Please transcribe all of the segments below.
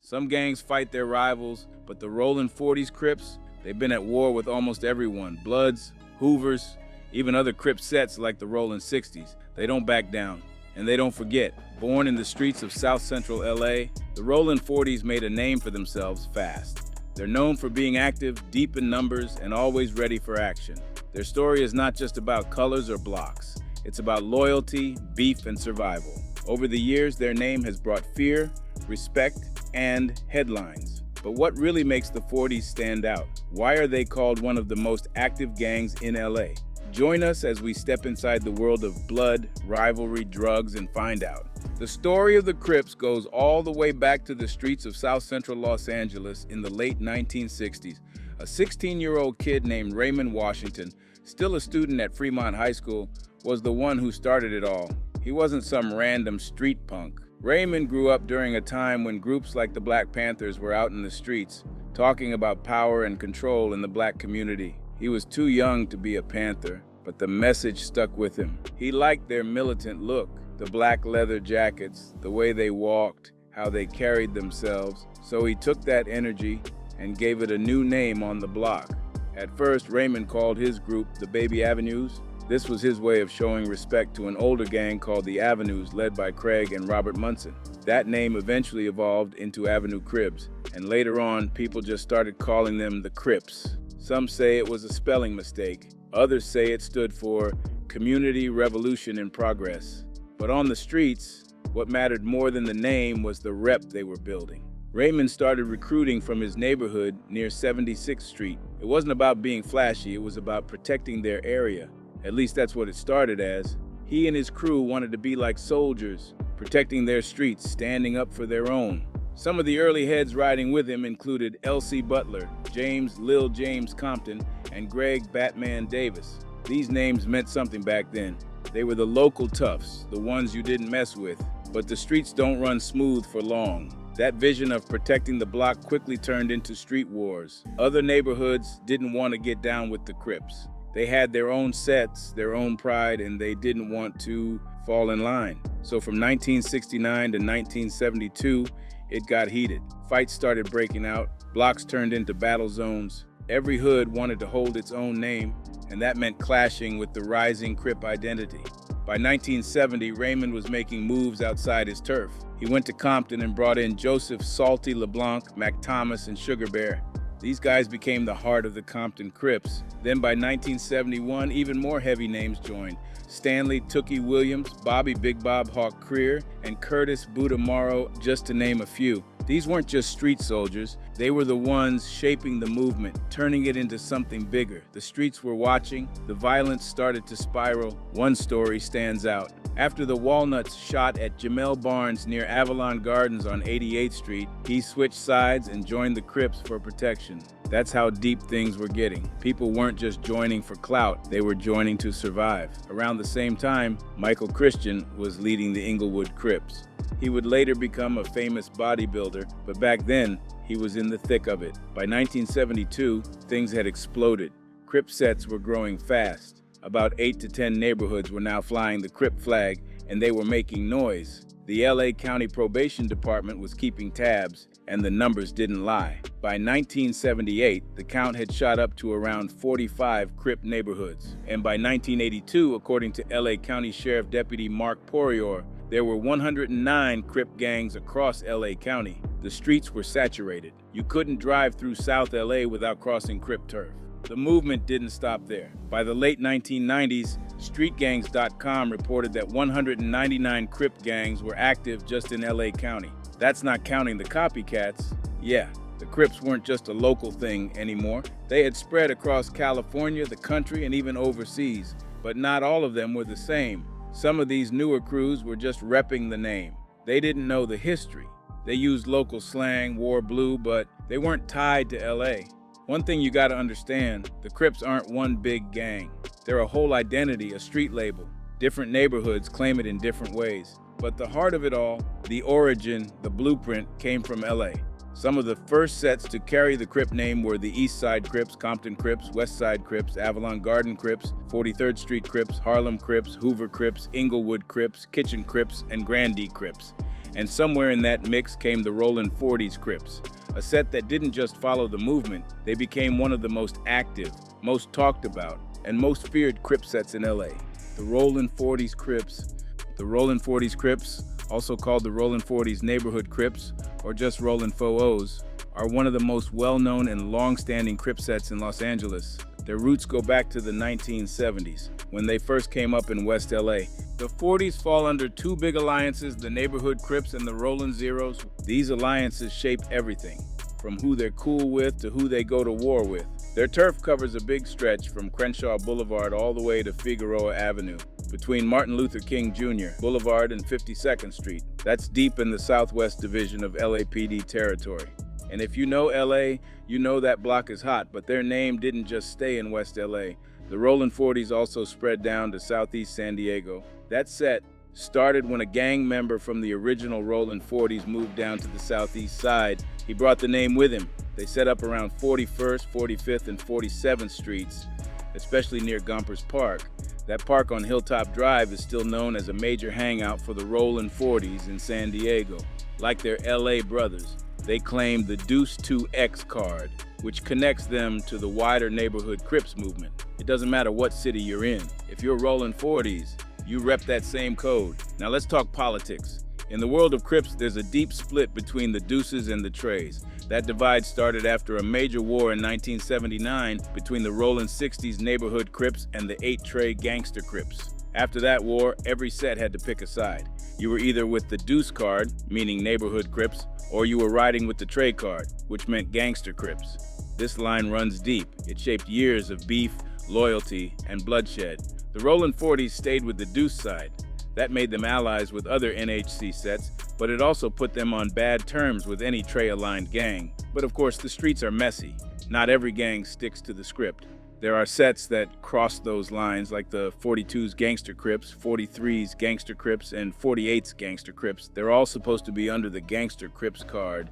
Some gangs fight their rivals, but the Rollin 40s Crips, they've been at war with almost everyone. Bloods, Hoovers, even other Crip sets like the Rollin 60s. They don't back down. And they don't forget, born in the streets of South Central LA, the Rollin 40s made a name for themselves fast. They're known for being active, deep in numbers, and always ready for action. Their story is not just about colors or blocks. It's about loyalty, beef, and survival. Over the years, their name has brought fear, respect, and headlines. But what really makes the 40s stand out? Why are they called one of the most active gangs in LA? Join us as we step inside the world of blood, rivalry, drugs, and find out. The story of the Crips goes all the way back to the streets of South Central Los Angeles in the late 1960s. A 16-year-old kid named Raymond Washington, still a student at Fremont High School, was the one who started it all. He wasn't some random street punk. Raymond grew up during a time when groups like the Black Panthers were out in the streets, talking about power and control in the black community. He was too young to be a Panther, but the message stuck with him. He liked their militant look, the black leather jackets, the way they walked, how they carried themselves. So he took that energy and gave it a new name on the block. At first, Raymond called his group the Baby Avenues. This was his way of showing respect to an older gang called the Avenues, led by Craig and Robert Munson. That name eventually evolved into Avenue Cribs, and later on, people just started calling them the Crips. Some say it was a spelling mistake. Others say it stood for Community Revolution in Progress. But on the streets, what mattered more than the name was the rep they were building. Raymond started recruiting from his neighborhood near 76th Street. It wasn't about being flashy, it was about protecting their area. At least that's what it started as. He and his crew wanted to be like soldiers, protecting their streets, standing up for their own. Some of the early heads riding with him included L.C. Butler, James Lil James Compton, and Greg Batman Davis. These names meant something back then. They were the local toughs, the ones you didn't mess with. But the streets don't run smooth for long. That vision of protecting the block quickly turned into street wars. Other neighborhoods didn't want to get down with the Crips. They had their own sets, their own pride, and they didn't want to fall in line. So from 1969 to 1972, it got heated. Fights started breaking out, blocks turned into battle zones. Every hood wanted to hold its own name, and that meant clashing with the rising Crip identity. By 1970, Raymond was making moves outside his turf. He went to Compton and brought in Joseph Salty LeBlanc, Mac Thomas, and Sugar Bear. These guys became the heart of the Compton Crips. Then by 1971, even more heavy names joined. Stanley Tookie Williams, Bobby Big Bob Hawk Creer, and Curtis Buddha Morrow, just to name a few. These weren't just street soldiers, they were the ones shaping the movement, turning it into something bigger. The streets were watching, the violence started to spiral. One story stands out. After the Walnuts shot at Jamel Barnes near Avalon Gardens on 88th Street, he switched sides and joined the Crips for protection. That's how deep things were getting. People weren't just joining for clout, they were joining to survive. Around the same time, Michael Christian was leading the Inglewood Crips. He would later become a famous bodybuilder, but back then, he was in the thick of it. By 1972, things had exploded. Crip sets were growing fast. About 8 to 10 neighborhoods were now flying the Crip flag, and they were making noise. The LA County Probation Department was keeping tabs, and the numbers didn't lie. By 1978, the count had shot up to around 45 Crip neighborhoods. And by 1982, according to LA County Sheriff Deputy Mark Porior, there were 109 Crip gangs across LA County. The streets were saturated. You couldn't drive through South LA without crossing Crip turf. The movement didn't stop there. By the late 1990s, StreetGangs.com reported that 199 Crip gangs were active just in LA County. That's not counting the copycats. Yeah, the Crips weren't just a local thing anymore. They had spread across California, the country, and even overseas. But not all of them were the same. Some of these newer crews were just repping the name. They didn't know the history. They used local slang, wore blue, but they weren't tied to LA. One thing you gotta understand, the Crips aren't one big gang. They're a whole identity, a street label. Different neighborhoods claim it in different ways. But the heart of it all, the origin, the blueprint, came from LA. Some of the first sets to carry the Crip name were the East Side Crips, Compton Crips, West Side Crips, Avalon Garden Crips, 43rd Street Crips, Harlem Crips, Hoover Crips, Inglewood Crips, Kitchen Crips, and Grandee Crips. And somewhere in that mix came the Rollin 40s Crips, a set that didn't just follow the movement, they became one of the most active, most talked about, and most feared Crip sets in LA. The Rollin 40s Crips. The Rollin 40s Crips, also called the Rollin 40s Neighborhood Crips, or just Rollin 40s, are one of the most well-known and long-standing Crip sets in Los Angeles. Their roots go back to the 1970s, when they first came up in West LA. The 40s fall under two big alliances, the Neighborhood Crips and the Rollin Zeros. These alliances shape everything, from who they're cool with to who they go to war with. Their turf covers a big stretch from Crenshaw Boulevard all the way to Figueroa Avenue, between Martin Luther King Jr. Boulevard and 52nd Street. That's deep in the Southwest Division of LAPD territory. And if you know LA, you know that block is hot, but their name didn't just stay in West LA. The Rollin 40s also spread down to Southeast San Diego. That set started when a gang member from the original Rollin 40s moved down to the Southeast side. He brought the name with him. They set up around 41st, 45th, and 47th Streets, especially near Gompers Park. That park on Hilltop Drive is still known as a major hangout for the Rollin 40s in San Diego. Like their LA brothers, they claim the Deuce 2X card, which connects them to the wider neighborhood Crips movement. It doesn't matter what city you're in. If you're Rollin 40s, you rep that same code. Now let's talk politics. In the world of Crips, there's a deep split between the Deuces and the Treys. That divide started after a major war in 1979 between the Rollin 60s neighborhood Crips and the 8 Trey gangster Crips. After that war, every set had to pick a side. You were either with the Deuce card, meaning neighborhood Crips, or you were riding with the Trey card, which meant gangster Crips. This line runs deep. It shaped years of beef, loyalty, and bloodshed. The Rollin 40s stayed with the Deuce side. That made them allies with other NHC sets, but it also put them on bad terms with any Trey-aligned gang. But of course, the streets are messy. Not every gang sticks to the script. There are sets that cross those lines, like the 42's Gangster Crips, 43's Gangster Crips, and 48's Gangster Crips. They're all supposed to be under the Gangster Crips card,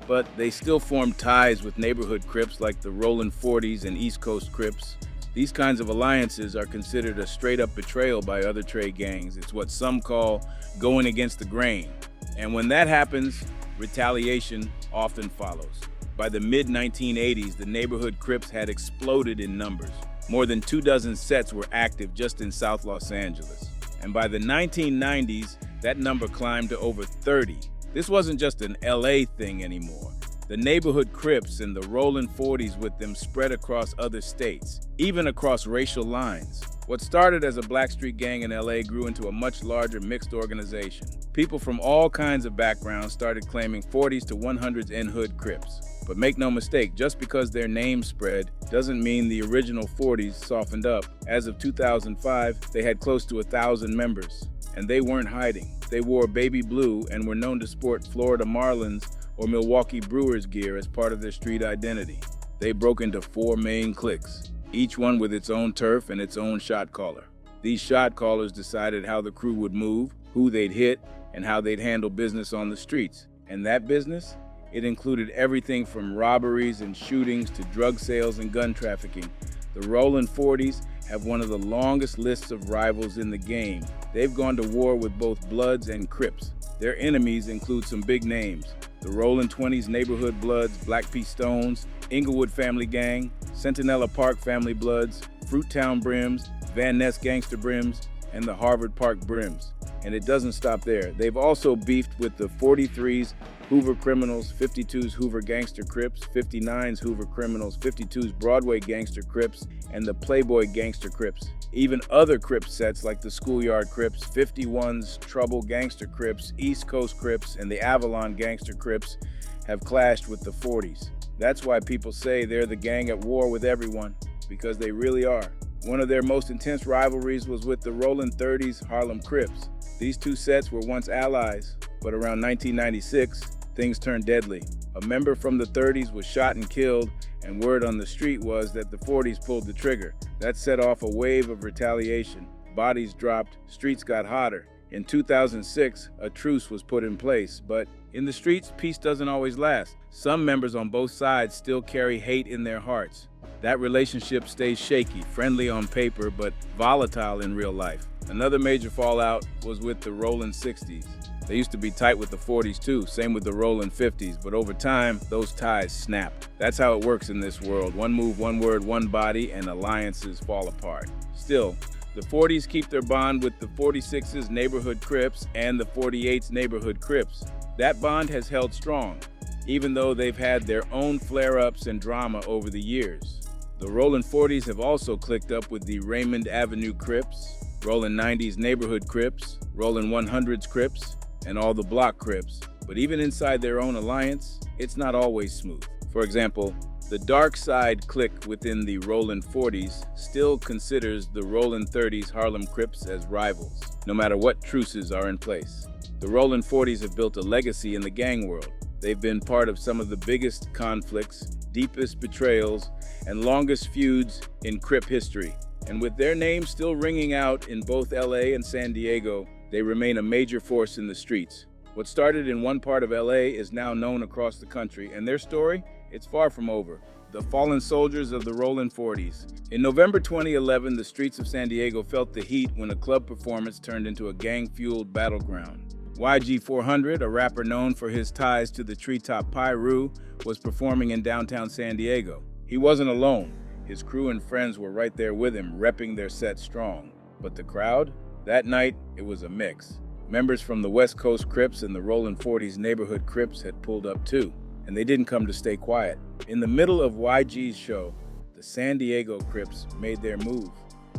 but they still form ties with neighborhood Crips like the Rollin 40s and East Coast Crips. These kinds of alliances are considered a straight-up betrayal by other Trey gangs. It's what some call going against the grain. And when that happens, retaliation often follows. By the mid-1980s, the neighborhood Crips had exploded in numbers. More than 24 sets were active just in South Los Angeles. And by the 1990s, that number climbed to over 30. This wasn't just an LA thing anymore. The neighborhood Crips and the Rollin 40s with them spread across other states, even across racial lines. What started as a Blackstreet gang in LA grew into a much larger mixed organization. People from all kinds of backgrounds started claiming 40s to 100s in hood Crips. But make no mistake, just because their name spread doesn't mean the original 40s softened up. As of 2005, they had close to 1,000 members. And they weren't hiding. They wore baby blue and were known to sport Florida Marlins or Milwaukee Brewers gear as part of their street identity. They broke into 4 main cliques, each one with its own turf and its own shot caller. These shot callers decided how the crew would move, who they'd hit, and how they'd handle business on the streets. And that business? It included everything from robberies and shootings to drug sales and gun trafficking. The Rollin 40s have one of the longest lists of rivals in the game. They've gone to war with both Bloods and Crips. Their enemies include some big names: the Rollin 20s Neighborhood Bloods, Black P. Stones, Inglewood Family Gang, Centinela Park Family Bloods, Fruittown Brims, Van Ness Gangster Brims, and the Harvard Park Brims. And it doesn't stop there. They've also beefed with the 43's Hoover Criminals, 52's Hoover Gangster Crips, 59's Hoover Criminals, 52's Broadway Gangster Crips, and the Playboy Gangster Crips. Even other Crip sets like the Schoolyard Crips, 51's Trouble Gangster Crips, East Coast Crips, and the Avalon Gangster Crips have clashed with the 40s. That's why people say they're the gang at war with everyone, because they really are. One of their most intense rivalries was with the Rollin 30s Harlem Crips. These two sets were once allies, but around 1996, things turned deadly. A member from the 30s was shot and killed, and word on the street was that the 40s pulled the trigger. That set off a wave of retaliation. Bodies dropped, streets got hotter. In 2006, a truce was put in place, but in the streets, peace doesn't always last. Some members on both sides still carry hate in their hearts. That relationship stays shaky, friendly on paper, but volatile in real life. Another major fallout was with the Rollin 60s. They used to be tight with the 40s too, same with the Rollin 50s, but over time, those ties snapped. That's how it works in this world. One move, one word, one body, and alliances fall apart. Still, the 40s keep their bond with the 46's neighborhood Crips and the 48's neighborhood Crips. That bond has held strong, even though they've had their own flare-ups and drama over the years. The Rollin 40s have also clicked up with the Raymond Avenue Crips, Rollin 90s neighborhood Crips, Rollin 100s Crips, and all the block Crips. But even inside their own alliance, it's not always smooth. For example, the dark side clique within the Rollin 40s still considers the Rollin 30s Harlem Crips as rivals, no matter what truces are in place. The Rollin 40s have built a legacy in the gang world. They've been part of some of the biggest conflicts, deepest betrayals, and longest feuds in Crip history. And with their names still ringing out in both LA and San Diego, they remain a major force in the streets. What started in one part of LA is now known across the country, and their story, it's far from over. The fallen soldiers of the Rollin 40s. In November 2011, the streets of San Diego felt the heat when a club performance turned into a gang-fueled battleground. YG 400, a rapper known for his ties to the Treetop Pyru, was performing in downtown San Diego. He wasn't alone. His crew and friends were right there with him, repping their set strong. But the crowd? That night, it was a mix. Members from the West Coast Crips and the Rollin 40s neighborhood Crips had pulled up too, and they didn't come to stay quiet. In the middle of YG's show, the San Diego Crips made their move.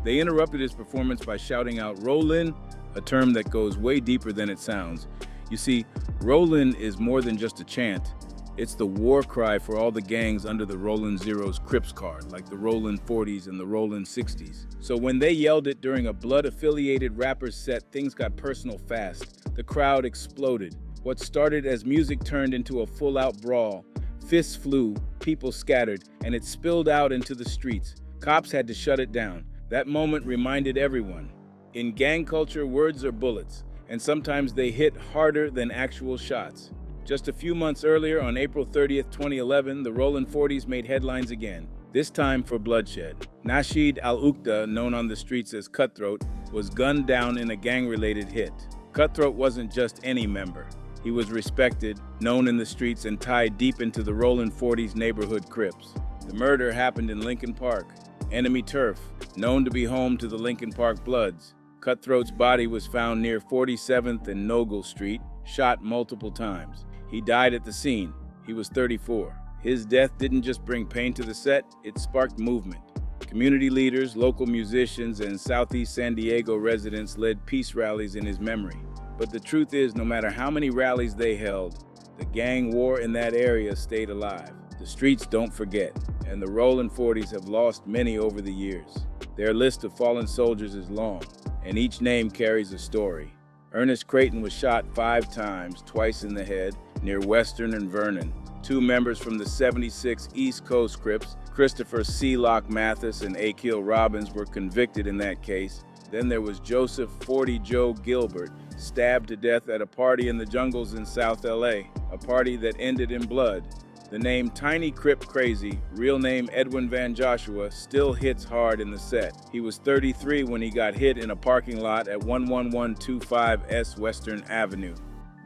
They interrupted his performance by shouting out "Rollin," a term that goes way deeper than it sounds. You see, Rollin is more than just a chant. It's the war cry for all the gangs under the Rollin Zero's Crips card, like the Rollin 40s and the Rollin 60s. So when they yelled it during a blood-affiliated rapper's set, things got personal fast. The crowd exploded. What started as music turned into a full-out brawl. Fists flew, people scattered, and it spilled out into the streets. Cops had to shut it down. That moment reminded everyone. In gang culture, words are bullets, and sometimes they hit harder than actual shots. Just a few months earlier, on April 30th, 2011, the Rollin 40s made headlines again, this time for bloodshed. Nasheed Al-Uqda, known on the streets as Cutthroat, was gunned down in a gang-related hit. Cutthroat wasn't just any member. He was respected, known in the streets, and tied deep into the Rollin 40s neighborhood Crips. The murder happened in Lincoln Park, enemy turf, known to be home to the Lincoln Park Bloods. Cutthroat's body was found near 47th and Nogle Street, shot multiple times. He died at the scene. He was 34. His death didn't just bring pain to the set, it sparked movement. Community leaders, local musicians, and Southeast San Diego residents led peace rallies in his memory. But the truth is, no matter how many rallies they held, the gang war in that area stayed alive. The streets don't forget, and the Rollin 40s have lost many over the years. Their list of fallen soldiers is long, and each name carries a story. Ernest Creighton was shot 5 times, twice in the head, near Western and Vernon. 2 members from the 76 East Coast Crips, Christopher C. Lock Mathis and Akil Robbins, were convicted in that case. Then there was Joseph 40 Joe Gilbert, stabbed to death at a party in the jungles in South LA, a party that ended in blood. The name Tiny Crip Crazy, real name Edwin Van Joshua, still hits hard in the set. He was 33 when he got hit in a parking lot at 11125 S Western Avenue.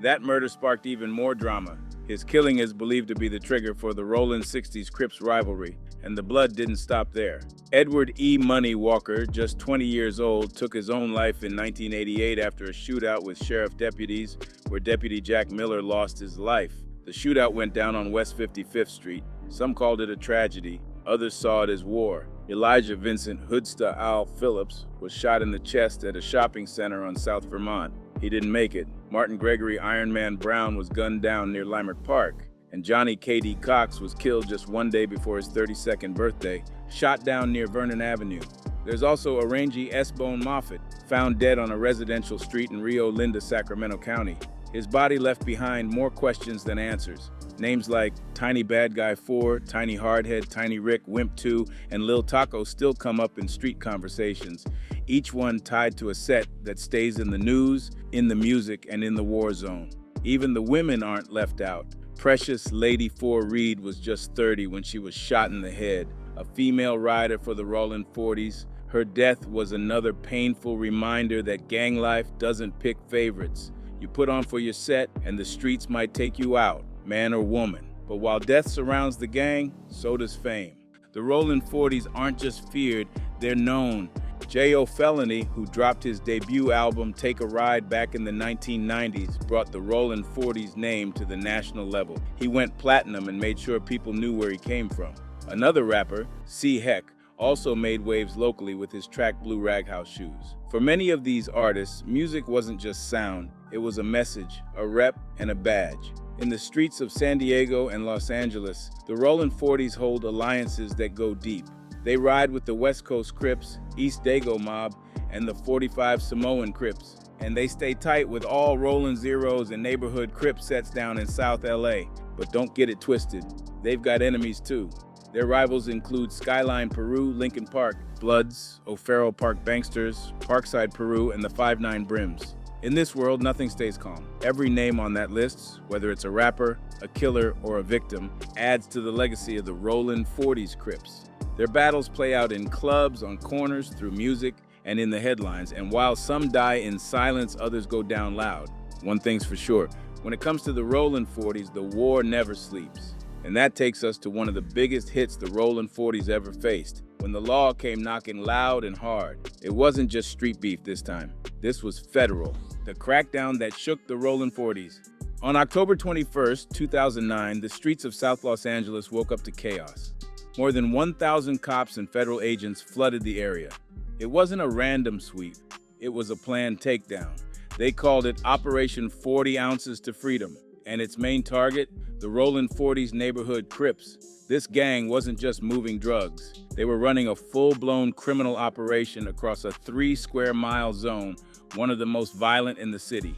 That murder sparked even more drama. His killing is believed to be the trigger for the Rollin 60s Crips rivalry, and the blood didn't stop there. Edward E. Money Walker, just 20 years old, took his own life in 1988 after a shootout with sheriff deputies where Deputy Jack Miller lost his life. The shootout went down on West 55th Street. Some called it a tragedy, others saw it as war. Elijah Vincent Hoodsta Al Phillips was shot in the chest at a shopping center on South Vermont. He didn't make it. Martin Gregory Ironman Brown was gunned down near Limerick Park. And Johnny K.D. Cox was killed just one day before his 32nd birthday, shot down near Vernon Avenue. There's also Arrangi S-Bone Moffitt, found dead on a residential street in Rio Linda, Sacramento County. His body left behind more questions than answers. Names like Tiny Bad Guy 4, Tiny Hardhead, Tiny Rick, Wimp 2, and Lil Taco still come up in street conversations, each one tied to a set that stays in the news, in the music, and in the war zone. Even the women aren't left out. Precious Lady 4 Reed was just 30 when she was shot in the head, a female rider for the Rollin 40s. Her death was another painful reminder that gang life doesn't pick favorites. You put on for your set, and the streets might take you out, man or woman. But while death surrounds the gang, so does fame. The Rollin 40s aren't just feared, they're known. J.O. Felony, who dropped his debut album Take a Ride back in the 1990s, brought the Rollin 40s name to the national level. He went platinum and made sure people knew where he came from. Another rapper, C. Heck, also made waves locally with his track Blue Raghouse Shoes. For many of these artists, music wasn't just sound, it was a message, a rep, and a badge. In the streets of San Diego and Los Angeles, the Rollin 40s hold alliances that go deep. They ride with the West Coast Crips, East Dago Mob, and the 45 Samoan Crips. And they stay tight with all Rollin Zeros and neighborhood Crip sets down in South LA. But don't get it twisted, they've got enemies too. Their rivals include Skyline Peru, Lincoln Park, Bloods, O'Farrell Park Banksters, Parkside Peru, and the 5'9 Brims. In this world, nothing stays calm. Every name on that list, whether it's a rapper, a killer, or a victim, adds to the legacy of the Rollin 40s Crips. Their battles play out in clubs, on corners, through music, and in the headlines, and while some die in silence, others go down loud. One thing's for sure, when it comes to the Rollin 40s, the war never sleeps. And that takes us to one of the biggest hits the Rollin 40s ever faced, when the law came knocking loud and hard. It wasn't just street beef this time. This was federal, the crackdown that shook the Rollin 40s. On October 21st, 2009, the streets of South Los Angeles woke up to chaos. More than 1,000 cops and federal agents flooded the area. It wasn't a random sweep, it was a planned takedown. They called it Operation 40 Ounces to Freedom, and its main target, the Rollin 40s neighborhood Crips. This gang wasn't just moving drugs. They were running a full-blown criminal operation across a 3-square-mile zone, one of the most violent in the city.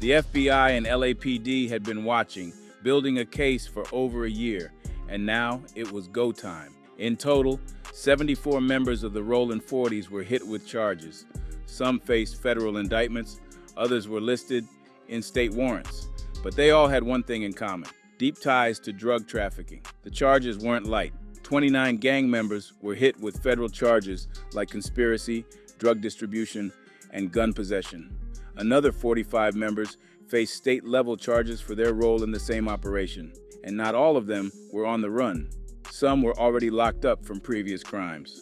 The FBI and LAPD had been watching, building a case for over a year, and now it was go time. In total, 74 members of the Rollin 40s were hit with charges. Some faced federal indictments, others were listed in state warrants. But they all had one thing in common: deep ties to drug trafficking. The charges weren't light. 29 gang members were hit with federal charges like conspiracy, drug distribution, and gun possession. Another 45 members faced state-level charges for their role in the same operation. And not all of them were on the run. Some were already locked up from previous crimes.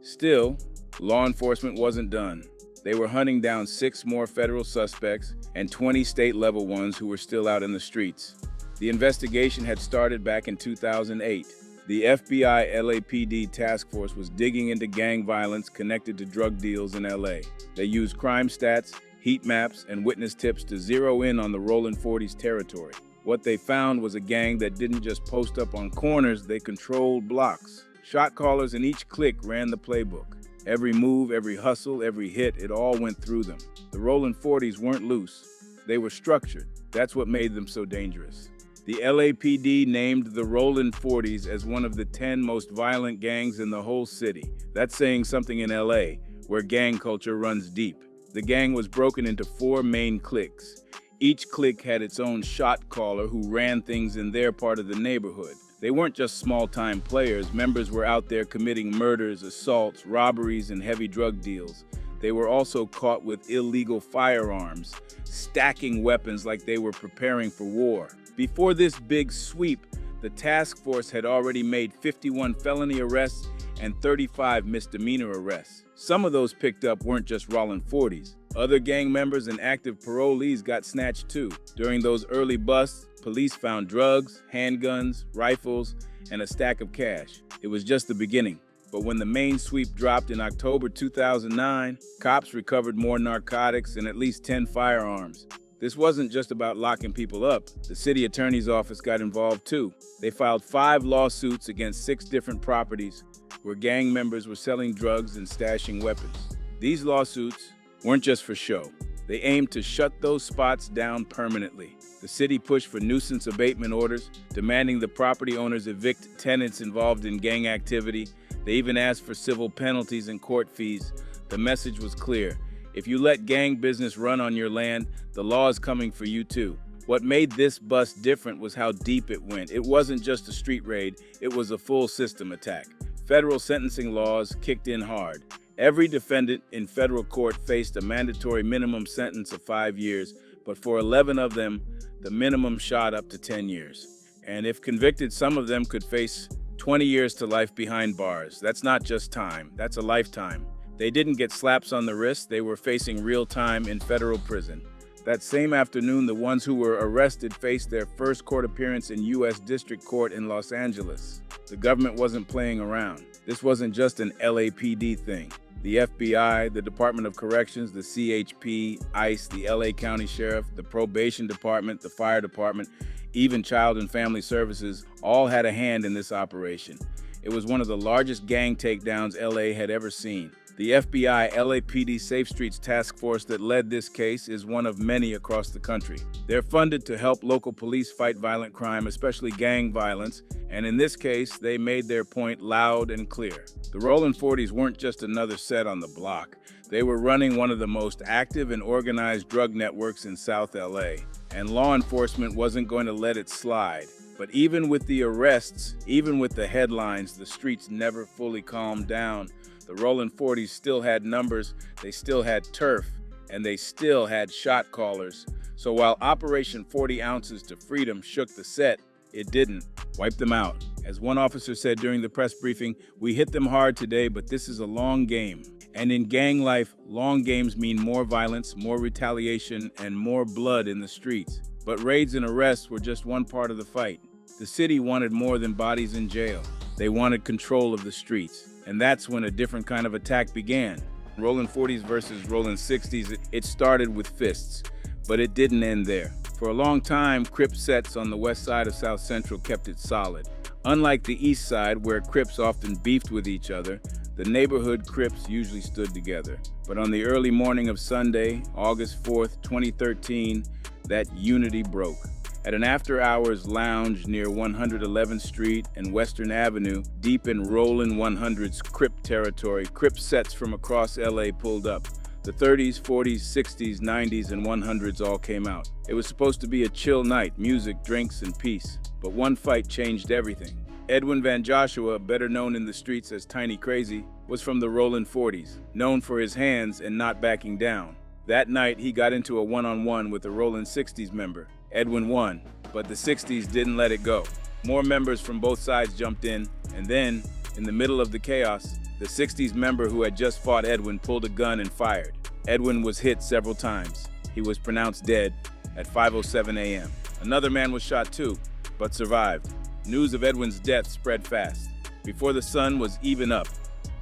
Still, law enforcement wasn't done. They were hunting down 6 more federal suspects and 20 state-level ones who were still out in the streets. The investigation had started back in 2008. The FBI LAPD task force was digging into gang violence connected to drug deals in LA. They used crime stats, heat maps, and witness tips to zero in on the Rollin 40s territory. What they found was a gang that didn't just post up on corners, they controlled blocks. Shot callers in each clique ran the playbook. Every move, every hustle, every hit, it all went through them. The Rollin 40s weren't loose. They were structured. That's what made them so dangerous. The LAPD named the Rollin 40s as one of the 10 most violent gangs in the whole city. That's saying something in LA, where gang culture runs deep. The gang was broken into 4 main cliques. Each clique had its own shot caller who ran things in their part of the neighborhood. They weren't just small-time players. Members were out there committing murders, assaults, robberies, and heavy drug deals. They were also caught with illegal firearms, stacking weapons like they were preparing for war. Before this big sweep, the task force had already made 51 felony arrests and 35 misdemeanor arrests. Some of those picked up weren't just Rollin 40s. Other gang members and active parolees got snatched too. During those early busts, police found drugs, handguns, rifles, and a stack of cash. It was just the beginning. But when the main sweep dropped in October 2009, cops recovered more narcotics and at least 10 firearms. This wasn't just about locking people up. The city attorney's office got involved too. They filed 5 lawsuits against 6 different properties where gang members were selling drugs and stashing weapons. These lawsuits weren't just for show. They aimed to shut those spots down permanently. The city pushed for nuisance abatement orders, demanding the property owners evict tenants involved in gang activity. They even asked for civil penalties and court fees. The message was clear: if you let gang business run on your land, the law is coming for you too. What made this bust different was how deep it went. It wasn't just a street raid, it was a full system attack. Federal sentencing laws kicked in hard. Every defendant in federal court faced a mandatory minimum sentence of 5 years, but for 11 of them, the minimum shot up to 10 years. And if convicted, some of them could face 20 years to life behind bars. That's not just time, that's a lifetime. They didn't get slaps on the wrist, they were facing real time in federal prison. That same afternoon, the ones who were arrested faced their first court appearance in U.S. District Court in Los Angeles. The government wasn't playing around. This wasn't just an LAPD thing. The FBI, the Department of Corrections, the CHP, ICE, the LA County Sheriff, the Probation Department, the Fire Department, even Child and Family Services, all had a hand in this operation. It was one of the largest gang takedowns LA had ever seen. The FBI LAPD Safe Streets Task Force that led this case is one of many across the country. They're funded to help local police fight violent crime, especially gang violence, and in this case, they made their point loud and clear. The Rollin 40s weren't just another set on the block. They were running one of the most active and organized drug networks in South LA, and law enforcement wasn't going to let it slide. But even with the arrests, even with the headlines, the streets never fully calmed down. The Rollin 40s still had numbers, they still had turf, and they still had shot callers. So while Operation 40 Ounces to Freedom shook the set, it didn't wipe them out. As one officer said during the press briefing, "We hit them hard today, but this is a long game." And in gang life, long games mean more violence, more retaliation, and more blood in the streets. But raids and arrests were just one part of the fight. The city wanted more than bodies in jail. They wanted control of the streets. And that's when a different kind of attack began. Rollin 40s versus Rollin 60s, it started with fists, but it didn't end there. For a long time, Crip sets on the west side of South Central kept it solid. Unlike the east side, where Crips often beefed with each other, the neighborhood Crips usually stood together. But on the early morning of Sunday, August 4th, 2013, that unity broke. At an after-hours lounge near 111th Street and Western Avenue, deep in Rollin 100s Crip territory, Crip sets from across LA pulled up. The 30s, 40s, 60s, 90s, and 100s all came out. It was supposed to be a chill night, music, drinks, and peace. But one fight changed everything. Edwin Van Joshua, better known in the streets as Tiny Crazy, was from the Rollin 40s, known for his hands and not backing down. That night, he got into a one-on-one with a Rollin 60s member. Edwin won, but the 60s didn't let it go. More members from both sides jumped in, and then, in the middle of the chaos, the 60s member who had just fought Edwin pulled a gun and fired. Edwin was hit several times. He was pronounced dead at 5:07 a.m. Another man was shot too, but survived. News of Edwin's death spread fast. Before the sun was even up,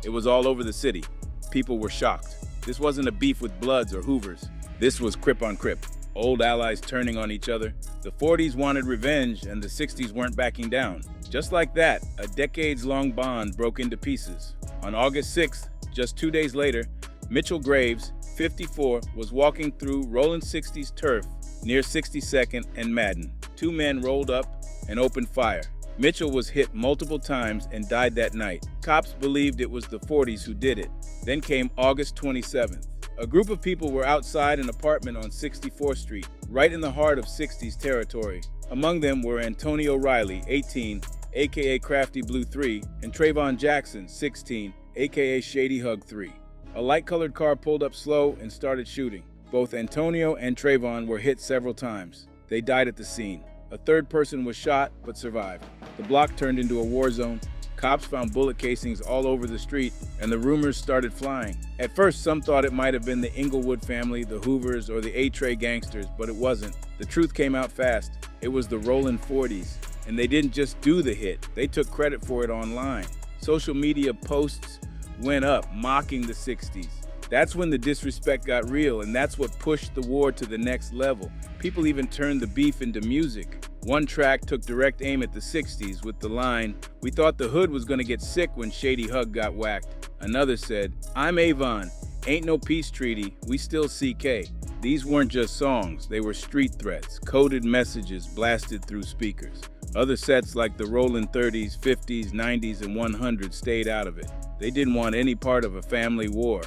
it was all over the city. People were shocked. This wasn't a beef with Bloods or Hoovers. This was Crip on Crip. Old allies turning on each other. The 40s wanted revenge and the 60s weren't backing down. Just like that, a decades-long bond broke into pieces. On August 6th, just 2 days later, Mitchell Graves, 54, was walking through Rollin 60s turf near 62nd and Madden. Two men rolled up and opened fire. Mitchell was hit multiple times and died that night. Cops believed it was the 40s who did it. Then came August 27th. A group of people were outside an apartment on 64th Street, right in the heart of 60s territory. Among them were Antonio Riley, 18, aka Crafty Blue 3, and Trayvon Jackson, 16, aka Shady Hug 3. A light-colored car pulled up slow and started shooting. Both Antonio and Trayvon were hit several times. They died at the scene. A third person was shot but survived. The block turned into a war zone. Cops found bullet casings all over the street, and the rumors started flying. At first, some thought it might have been the Inglewood family, the Hoovers, or the A-Tray gangsters, but it wasn't. The truth came out fast. It was the Rollin 40s. And they didn't just do the hit, they took credit for it online. Social media posts went up, mocking the 60s. That's when the disrespect got real, and that's what pushed the war to the next level. People even turned the beef into music. One track took direct aim at the 60s with the line, "We thought the hood was gonna get sick when Shady Hug got whacked." Another said, "I'm Avon, ain't no peace treaty, we still CK." These weren't just songs, they were street threats, coded messages blasted through speakers. Other sets like the Rollin 30s, 50s, 90s, and 100s stayed out of it. They didn't want any part of a family war,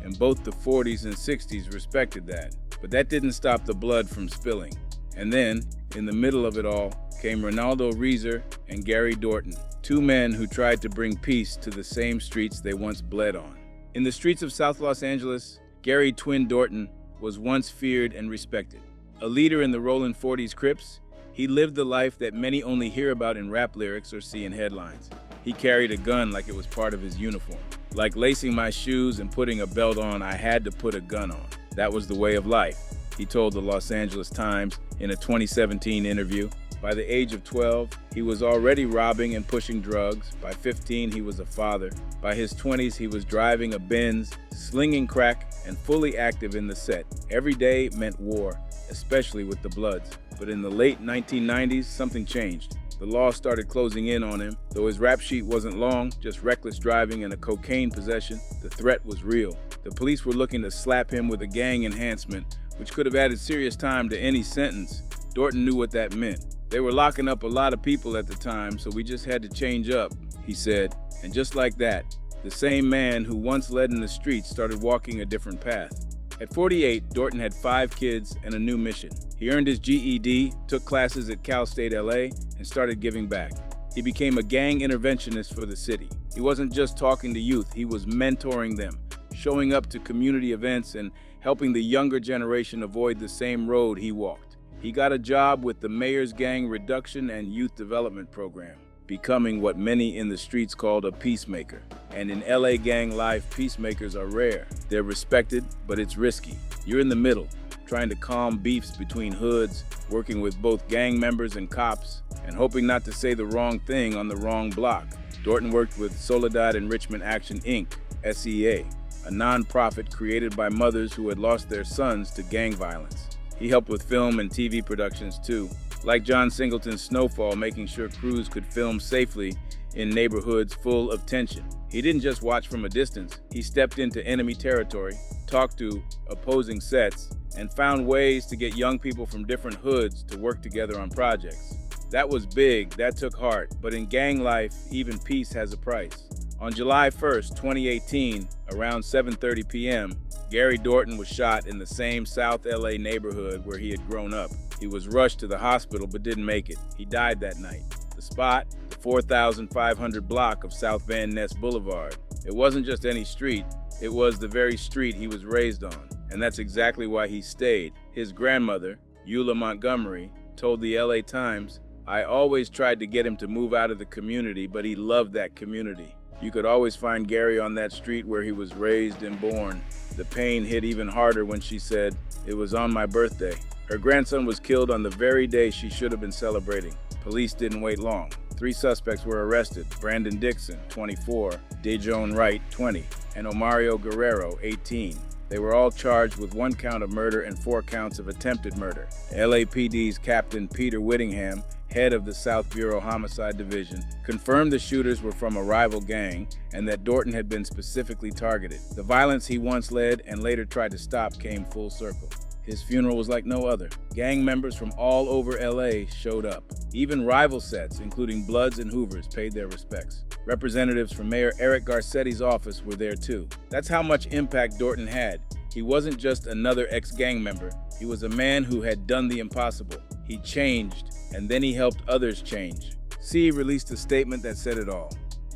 and both the 40s and 60s respected that. But that didn't stop the blood from spilling. And then, in the middle of it all, came Ronaldo Reeser and Gary Dorton, two men who tried to bring peace to the same streets they once bled on. In the streets of South Los Angeles, Gary Twin Dorton was once feared and respected. A leader in the Rollin 40s Crips, he lived the life that many only hear about in rap lyrics or see in headlines. He carried a gun like it was part of his uniform. Like lacing my shoes and putting a belt on, I had to put a gun on. That was the way of life, he told the Los Angeles Times in a 2017 interview. By the age of 12, he was already robbing and pushing drugs. By 15, he was a father. By his 20s, he was driving a Benz, slinging crack, and fully active in the set. Every day meant war, especially with the Bloods. But in the late 1990s, something changed. The law started closing in on him. Though his rap sheet wasn't long, just reckless driving and a cocaine possession, the threat was real. The police were looking to slap him with a gang enhancement, which could have added serious time to any sentence. Dorton knew what that meant. They were locking up a lot of people at the time, so we just had to change up, he said. And just like that, the same man who once led in the streets started walking a different path. At 48, Dorton had 5 kids and a new mission. He earned his GED, took classes at Cal State LA, and started giving back. He became a gang interventionist for the city. He wasn't just talking to youth, he was mentoring them, showing up to community events and helping the younger generation avoid the same road he walked. He got a job with the Mayor's Gang Reduction and Youth Development Program, becoming what many in the streets called a peacemaker. And in LA gang life, peacemakers are rare. They're respected, but it's risky. You're in the middle, trying to calm beefs between hoods, working with both gang members and cops, and hoping not to say the wrong thing on the wrong block. Dorton worked with Soledad Enrichment Action, Inc., SEA, a nonprofit created by mothers who had lost their sons to gang violence. He helped with film and TV productions too, like John Singleton's Snowfall, making sure crews could film safely in neighborhoods full of tension. He didn't just watch from a distance. He stepped into enemy territory, talked to opposing sets, and found ways to get young people from different hoods to work together on projects. That was big, that took heart, but in gang life, even peace has a price. On July 1st, 2018, around 7:30 p.m., Gary Dorton was shot in the same South LA neighborhood where he had grown up. He was rushed to the hospital but didn't make it. He died that night. The spot, the 4,500 block of South Van Ness Boulevard. It wasn't just any street, it was the very street he was raised on. And that's exactly why he stayed. His grandmother, Eula Montgomery, told the LA Times, "I always tried to get him to move out of the community, but he loved that community." You could always find Gary on that street where he was raised and born. The pain hit even harder when she said, "It was on my birthday." Her grandson was killed on the very day she should have been celebrating. Police didn't wait long. 3 suspects were arrested: Brandon Dixon, 24, Dejon Wright, 20, and Omario Guerrero, 18. They were all charged with 1 count of murder and 4 counts of attempted murder. LAPD's Captain Peter Whittingham, head of the South Bureau Homicide Division, confirmed the shooters were from a rival gang and that Dorton had been specifically targeted. The violence he once led and later tried to stop came full circle. His funeral was like no other. Gang members from all over LA showed up. Even rival sets, including Bloods and Hoovers, paid their respects. Representatives from Mayor Eric Garcetti's office were there too. That's how much impact Dorton had. He wasn't just another ex-gang member. He was a man who had done the impossible. He changed, and then he helped others change. C released a statement that said it all.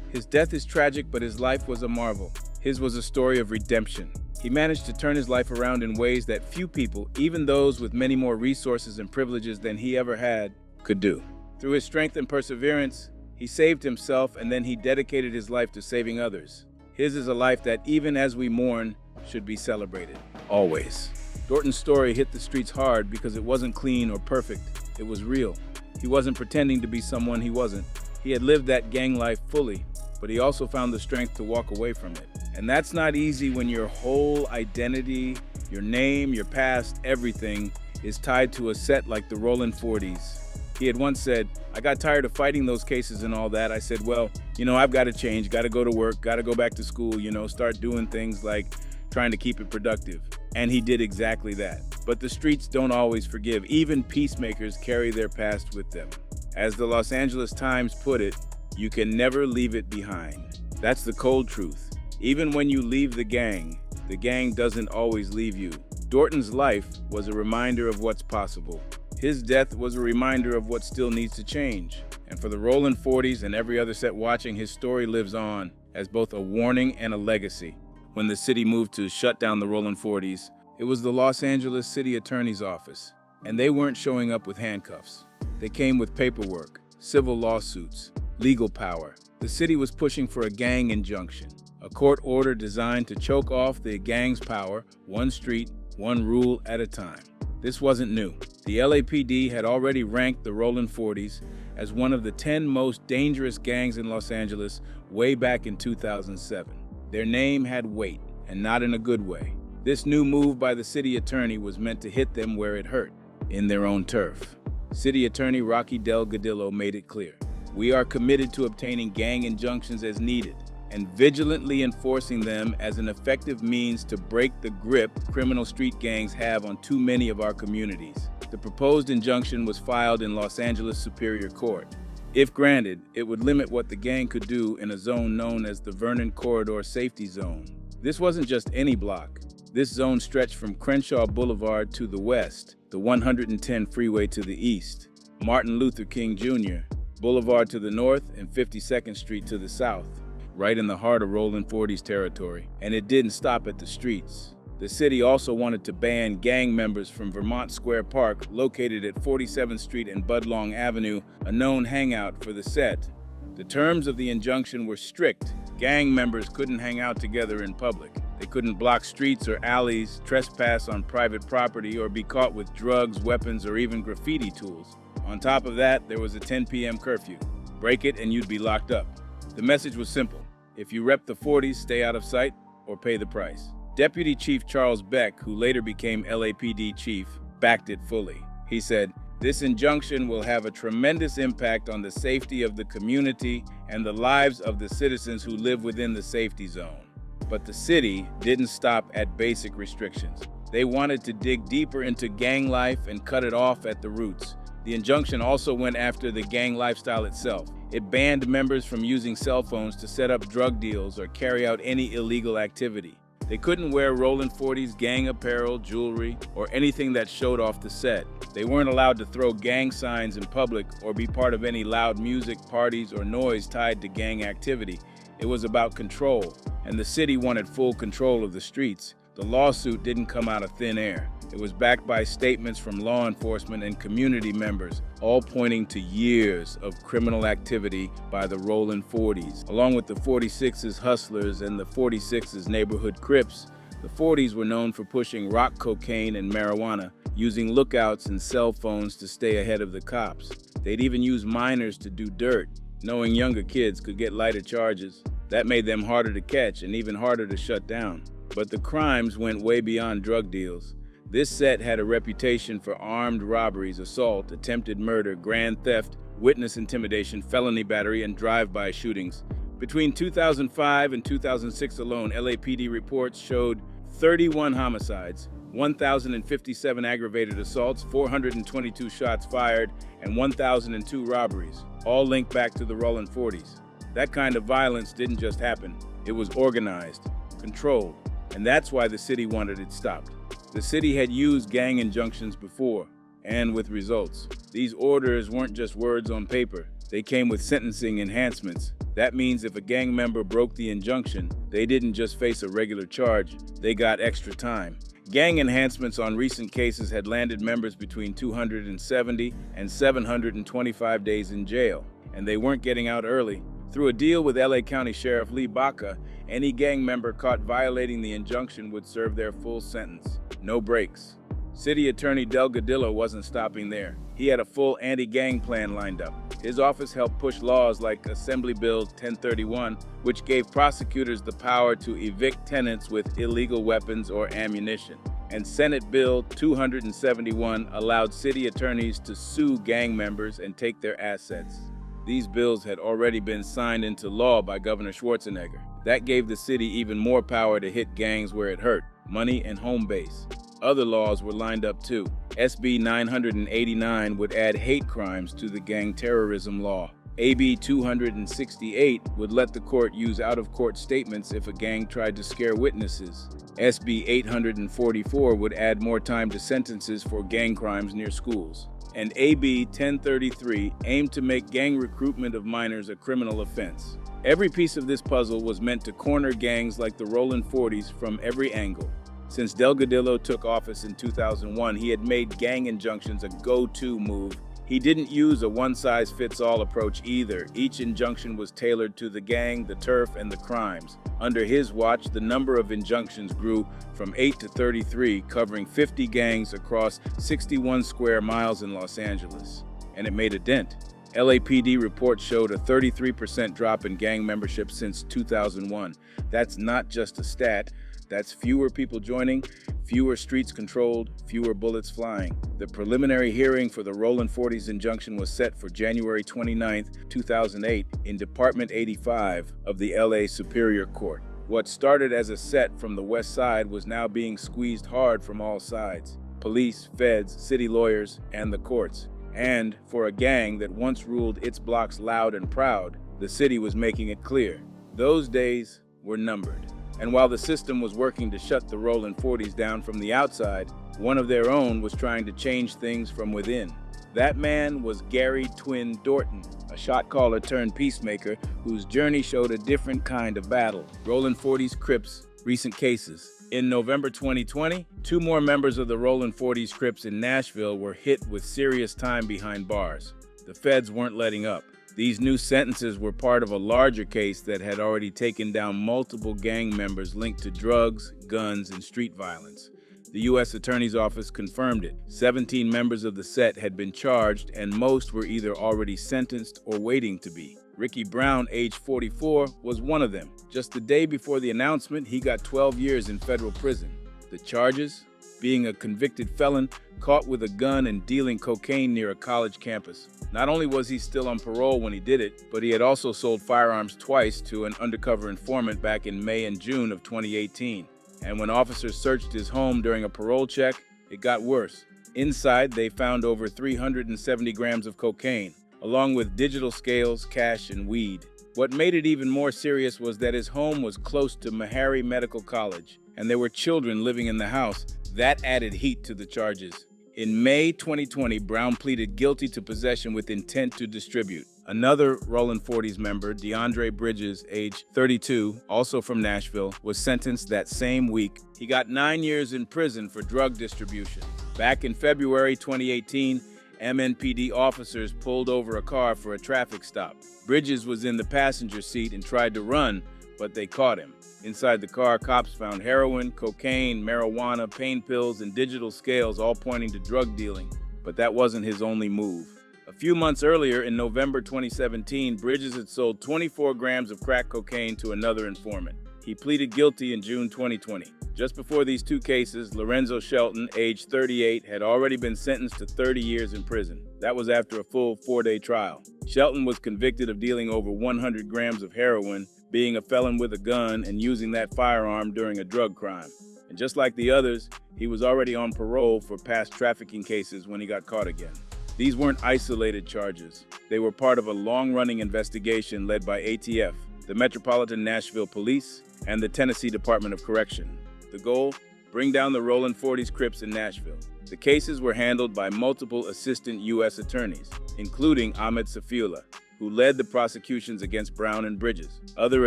His death is tragic, but his life was a marvel. His was a story of redemption. He managed to turn his life around in ways that few people, even those with many more resources and privileges than he ever had, could do. Through his strength and perseverance, he saved himself, and then he dedicated his life to saving others. His is a life that, even as we mourn, should be celebrated. Always. Dorton's story hit the streets hard because it wasn't clean or perfect. It was real. He wasn't pretending to be someone he wasn't. He had lived that gang life fully, but he also found the strength to walk away from it. And that's not easy when your whole identity, your name, your past, everything is tied to a set like the Rollin 40s. He had once said, "I got tired of fighting those cases and all that. I said, well, I've got to change, got to go to work, got to go back to school, start doing things like trying to keep it productive." And he did exactly that. But the streets don't always forgive. Even peacemakers carry their past with them. As the Los Angeles Times put it, you can never leave it behind. That's the cold truth. Even when you leave the gang doesn't always leave you. Dorton's life was a reminder of what's possible. His death was a reminder of what still needs to change. And for the Rollin 40s and every other set watching, his story lives on as both a warning and a legacy. When the city moved to shut down the Rollin 40s, it was the Los Angeles City Attorney's Office, And they weren't showing up with handcuffs. They came with paperwork, civil lawsuits, legal power. The city was pushing for a gang injunction, a court order designed to choke off the gang's power, one street, one rule at a time. This wasn't new. The LAPD had already ranked the Rollin 40s as one of the 10 most dangerous gangs in Los Angeles way back in 2007. Their name had weight, and not in a good way. This new move by the city attorney was meant to hit them where it hurt, in their own turf. City Attorney Rocky Delgadillo made it clear. We are committed to obtaining gang injunctions as needed and vigilantly enforcing them as an effective means to break the grip criminal street gangs have on too many of our communities. The proposed injunction was filed in Los Angeles Superior Court. If granted, it would limit what the gang could do in a zone known as the Vernon Corridor Safety Zone. This wasn't just any block. This zone stretched from Crenshaw Boulevard to the west, the 110 freeway to the east, Martin Luther King Jr. Boulevard to the north, and 52nd Street to the south, right in the heart of Rollin 40s territory. And it didn't stop at the streets. The city also wanted to ban gang members from Vermont Square Park, located at 47th Street and Budlong Avenue, a known hangout for the set. The terms of the injunction were strict. Gang members couldn't hang out together in public. They couldn't block streets or alleys, trespass on private property, or be caught with drugs, weapons, or even graffiti tools. On top of that, there was a 10 p.m. curfew. Break it and you'd be locked up. The message was simple. If you rep the 40s, stay out of sight or pay the price. Deputy Chief Charles Beck, who later became LAPD chief, backed it fully. He said, "This injunction will have a tremendous impact on the safety of the community and the lives of the citizens who live within the safety zone." But the city didn't stop at basic restrictions. They wanted to dig deeper into gang life and cut it off at the roots. The injunction also went after the gang lifestyle itself. It banned members from using cell phones to set up drug deals or carry out any illegal activity. They couldn't wear Rollin 40s gang apparel, jewelry, or anything that showed off the set. They weren't allowed to throw gang signs in public or be part of any loud music, parties, or noise tied to gang activity. It was about control, and the city wanted full control of the streets. The lawsuit didn't come out of thin air. It was backed by statements from law enforcement and community members, all pointing to years of criminal activity by the Rollin 40s. Along with the 46's hustlers and the 46's neighborhood Crips, the 40s were known for pushing rock cocaine and marijuana, using lookouts and cell phones to stay ahead of the cops. They'd even use minors to do dirt, knowing younger kids could get lighter charges. That made them harder to catch and even harder to shut down. But the crimes went way beyond drug deals. This set had a reputation for armed robberies, assault, attempted murder, grand theft, witness intimidation, felony battery, and drive-by shootings. Between 2005 and 2006 alone, LAPD reports showed 31 homicides, 1,057 aggravated assaults, 422 shots fired, and 1,002 robberies, all linked back to the Rollin 40s. That kind of violence didn't just happen. It was organized, controlled, and that's why the city wanted it stopped. The city had used gang injunctions before, and with results. These orders weren't just words on paper. They came with sentencing enhancements. That means if a gang member broke the injunction, they didn't just face a regular charge, they got extra time. Gang enhancements on recent cases had landed members between 270 and 725 days in jail, and they weren't getting out early. Through a deal with LA County Sheriff Lee Baca, any gang member caught violating the injunction would serve their full sentence. No breaks. City Attorney Delgadillo wasn't stopping there. He had a full anti-gang plan lined up. His office helped push laws like Assembly Bill 1031, which gave prosecutors the power to evict tenants with illegal weapons or ammunition. And Senate Bill 271 allowed city attorneys to sue gang members and take their assets. These bills had already been signed into law by Governor Schwarzenegger. That gave the city even more power to hit gangs where it hurt, money and home base. Other laws were lined up too. SB 989 would add hate crimes to the gang terrorism law. AB 268 would let the court use out-of-court statements if a gang tried to scare witnesses. SB 844 would add more time to sentences for gang crimes near schools. And AB 1033 aimed to make gang recruitment of minors a criminal offense. Every piece of this puzzle was meant to corner gangs like the Rollin 40s from every angle. Since Delgadillo took office in 2001, he had made gang injunctions a go-to move. He didn't use a one-size-fits-all approach either. Each injunction was tailored to the gang, the turf, and the crimes. Under his watch, the number of injunctions grew from 8 to 33, covering 50 gangs across 61 square miles in Los Angeles. And it made a dent. LAPD reports showed a 33% drop in gang membership since 2001. That's not just a stat. That's fewer people joining, fewer streets controlled, fewer bullets flying. The preliminary hearing for the Rollin 40s injunction was set for January 29, 2008 in Department 85 of the LA Superior Court. What started as a set from the west side was now being squeezed hard from all sides. Police, feds, city lawyers, and the courts. And for a gang that once ruled its blocks loud and proud, the city was making it clear. Those days were numbered. And while the system was working to shut the Rollin 40s down from the outside, one of their own was trying to change things from within. That man was Gary Twin Dorton, a shot caller turned peacemaker whose journey showed a different kind of battle. Rollin 40s Crips, recent cases. In November 2020, 2 more members of the Rollin 40s Crips in Nashville were hit with serious time behind bars. The feds weren't letting up. These new sentences were part of a larger case that had already taken down multiple gang members linked to drugs, guns, and street violence. The U.S. Attorney's Office confirmed it. 17 members of the set had been charged, and most were either already sentenced or waiting to be. Ricky Brown, age 44, was one of them. Just the day before the announcement, he got 12 years in federal prison. The charges? Being a convicted felon, caught with a gun and dealing cocaine near a college campus. Not only was he still on parole when he did it, but he had also sold firearms twice to an undercover informant back in May and June of 2018. And when officers searched his home during a parole check, it got worse. Inside, they found over 370 grams of cocaine, along with digital scales, cash, and weed. What made it even more serious was that his home was close to Meharry Medical College, and there were children living in the house. That added heat to the charges. In May 2020, Brown pleaded guilty to possession with intent to distribute. Another Rollin 40s member, DeAndre Bridges, age 32, also from Nashville, was sentenced that same week. He got 9 years in prison for drug distribution. Back in February 2018, MNPD officers pulled over a car for a traffic stop. Bridges was in the passenger seat and tried to run, but they caught him. Inside the car, cops found heroin, cocaine, marijuana, pain pills, and digital scales, all pointing to drug dealing. But that wasn't his only move. A few months earlier, in November 2017, Bridges had sold 24 grams of crack cocaine to another informant. He pleaded guilty in June 2020. Just before these 2 cases, Lorenzo Shelton, age 38, had already been sentenced to 30 years in prison. That was after a full 4-day trial. Shelton was convicted of dealing over 100 grams of heroin, being a felon with a gun, and using that firearm during a drug crime. And just like the others, he was already on parole for past trafficking cases when he got caught again. These weren't isolated charges. They were part of a long-running investigation led by ATF, the Metropolitan Nashville Police, and the Tennessee Department of Correction. The goal? Bring down the Rollin 40s Crips in Nashville. The cases were handled by multiple assistant U.S. attorneys, including Ahmed Safiola, who led the prosecutions against Brown and Bridges. Other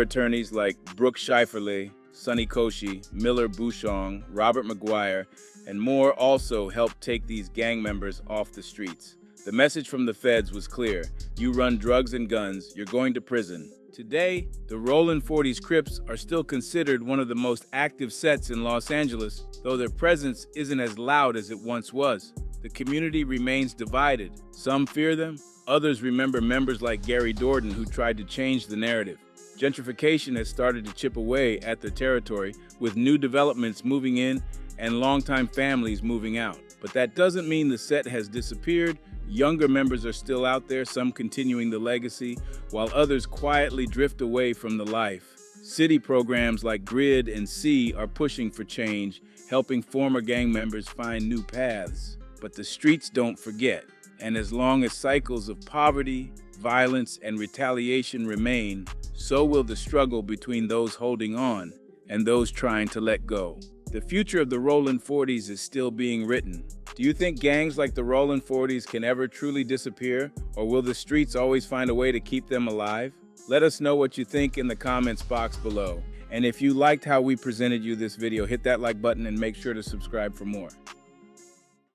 attorneys like Brooke Scheiferle, Sonny Koshi, Miller Bouchong, Robert McGuire, and more also helped take these gang members off the streets. The message from the feds was clear. You run drugs and guns, you're going to prison. Today, the Rollin 40s Crips are still considered one of the most active sets in Los Angeles, though their presence isn't as loud as it once was. The community remains divided. Some fear them, others remember members like Gary Dorton who tried to change the narrative. Gentrification has started to chip away at the territory, with new developments moving in and longtime families moving out. But that doesn't mean the set has disappeared. Younger members are still out there, some continuing the legacy, while others quietly drift away from the life. City programs like Grid and C are pushing for change, helping former gang members find new paths. But the streets don't forget, and as long as cycles of poverty, violence, and retaliation remain, so will the struggle between those holding on and those trying to let go. The future of the Rollin 40s is still being written. Do you think gangs like the Rollin 40s can ever truly disappear, or will the streets always find a way to keep them alive? Let us know what you think in the comments box below. And if you liked how we presented you this video, hit that like button and make sure to subscribe for more.